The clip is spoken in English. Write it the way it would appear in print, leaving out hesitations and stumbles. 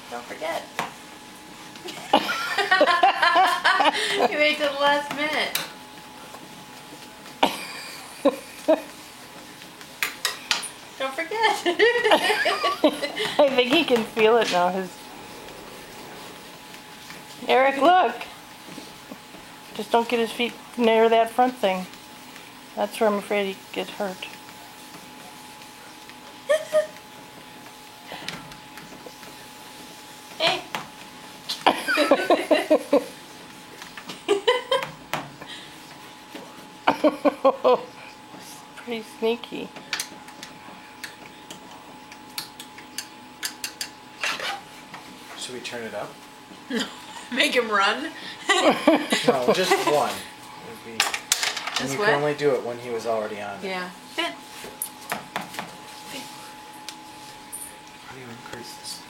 Don't forget. You wait till the last minute. Don't forget. I think he can feel it now. Eric, look. Just don't get his feet near that front thing. That's where I'm afraid he gets hurt. Hey. Pretty sneaky. Should we turn it up? Make him run. No, just one. And Just you what? can only do it when he was already on it. Yeah. How do you increase this?